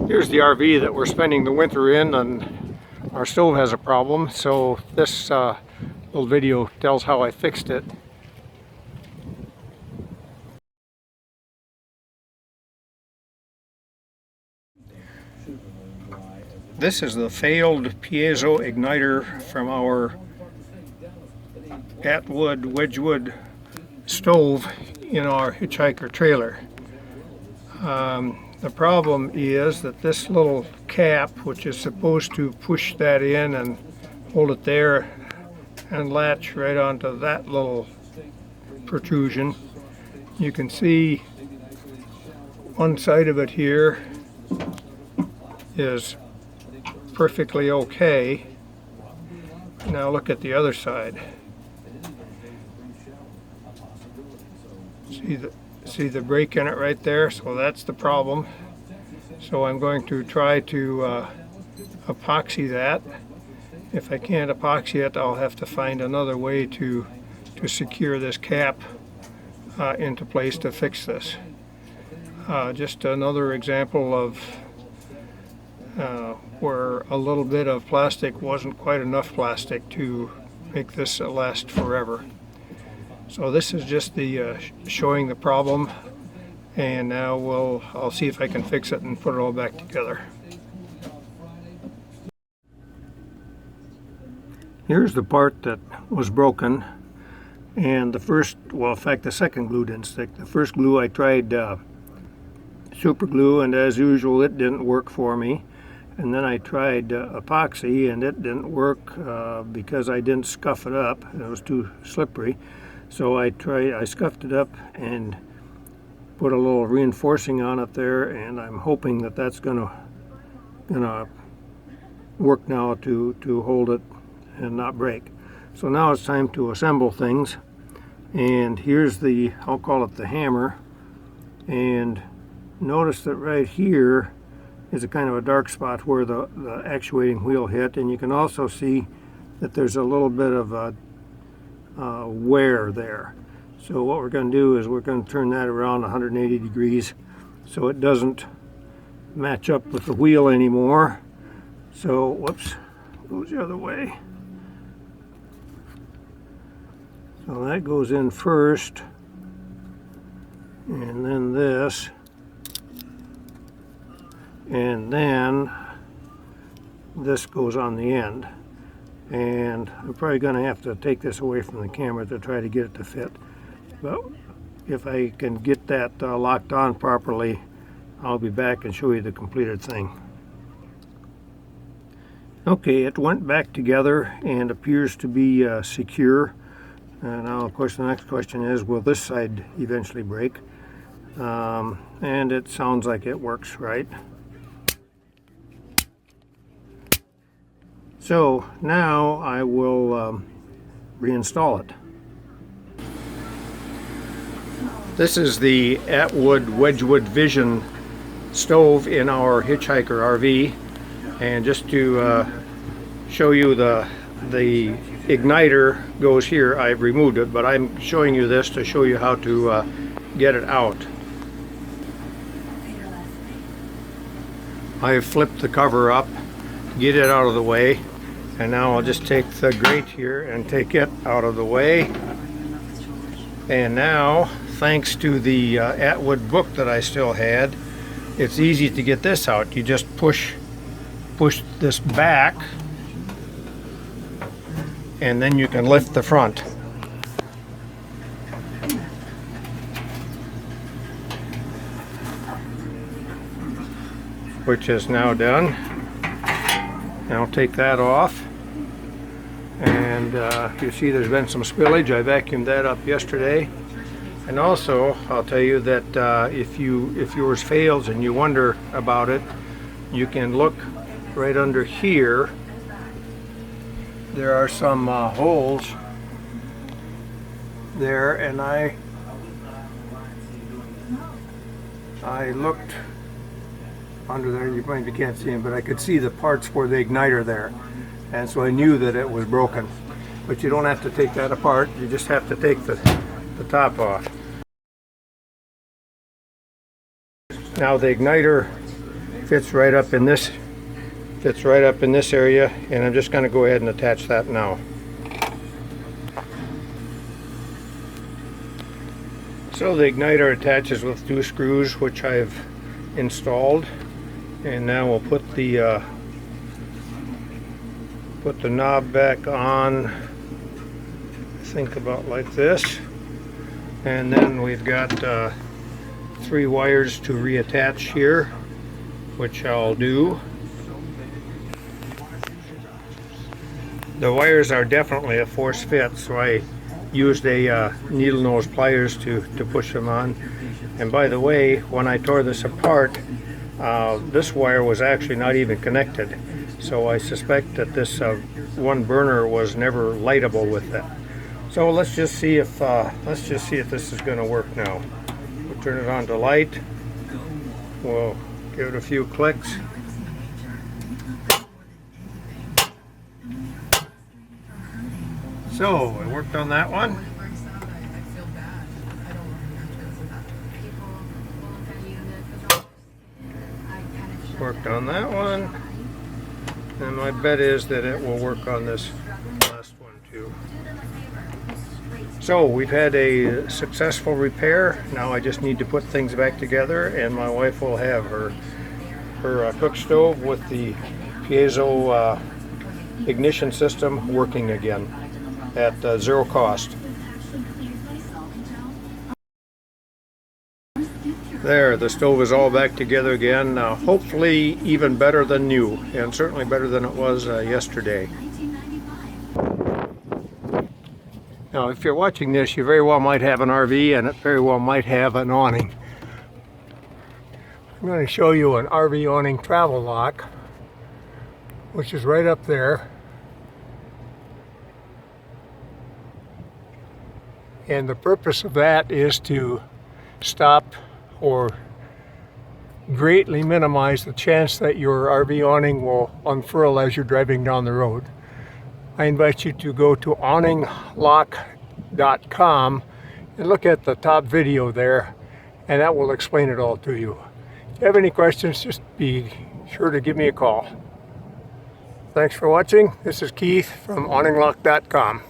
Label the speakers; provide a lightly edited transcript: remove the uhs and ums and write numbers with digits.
Speaker 1: Here's the RV that we're spending the winter in, and our stove has a problem, so this little video tells how I fixed it. This is the failed piezo igniter from our Atwood Wedgwood stove in our hitchhiker trailer. The problem is that this little cap, which is supposed to push that in and hold it there and latch right onto that little protrusion, you can see one side of it here is perfectly okay. Now look at the other side. See the break in it right there? So that's the problem. So I'm going to try to epoxy that. If I can't epoxy it, I'll have to find another way to secure this cap into place to fix this. Just another example of where a little bit of plastic wasn't quite enough plastic to make this last forever. So this is just the showing the problem, and now I'll see if I can fix it and put it all back together. Here's the part that was broken, and the second glue didn't stick. The first glue I tried super glue, and as usual it didn't work for me. And then I tried epoxy, and it didn't work because I didn't scuff it up. It was too slippery. So I scuffed it up and put a little reinforcing on it there, and I'm hoping that that's gonna work now to hold it and not break. So now it's time to assemble things, and here's I'll call it the hammer, and notice that right here is a kind of a dark spot where the actuating wheel hit, and you can also see that there's a little bit of a wear there. So what we're going to do is we're going to turn that around 180 degrees so it doesn't match up with the wheel anymore. So whoops, goes the other way. So that goes in first, and then this, and then this goes on the end. And I'm probably going to have to take this away from the camera to try to get it to fit. But if I can get that locked on properly, I'll be back and show you the completed thing. Okay, it went back together and appears to be secure. And now, of course, the next question is, will this side eventually break? And it sounds like it works right. So now I will reinstall it. This is the Atwood Wedgwood Vision stove in our hitchhiker RV, and just to show you the igniter goes here. I've removed it, but I'm showing you this to show you how to get it out. I've flipped the cover up to get it out of the way. And now I'll just take the grate here and take it out of the way. And now, thanks to the Atwood book that I still had, it's easy to get this out. You just push this back, and then you can lift the front. Which is now done. Now take that off. And you see there's been some spillage. I vacuumed that up yesterday. And also, I'll tell you that if yours fails and you wonder about it, you can look right under here. There are some holes there, and I looked under there. You maybe can't see them, but I could see the parts for the igniter there. And so I knew that it was broken. But you don't have to take that apart, you just have to take the top off. Now the igniter fits right up in this area, and I'm just going to go ahead and attach that now. So the igniter attaches with 2 screws, which I've installed, and now we'll put the knob back on, I think about like this, and then we've got 3 wires to reattach here, which I'll do. The wires are definitely a force fit, so I used a needle nose pliers to push them on. And by the way, when I tore this apart, this wire was actually not even connected, so I suspect that this one burner was never lightable with it. So let's just see if this is going to work now. We'll turn it on to light. We'll give it a few clicks. So it worked on that one. Worked on that one. And my bet is that it will work on this last one too. So we've had a successful repair. Now I just need to put things back together, and my wife will have her cook stove with the piezo ignition system working again at 0 cost. There, the stove is all back together again, hopefully even better than new, and certainly better than it was yesterday. Now, if you're watching this, you very well might have an RV, and it very well might have an awning. I'm going to show you an RV awning travel lock, which is right up there. And the purpose of that is to stop or greatly minimize the chance that your RV awning will unfurl as you're driving down the road. I invite you to go to awninglock.com and look at the top video there, and that will explain it all to you. If you have any questions, just be sure to give me a call. Thanks for watching. This is Keith from awninglock.com.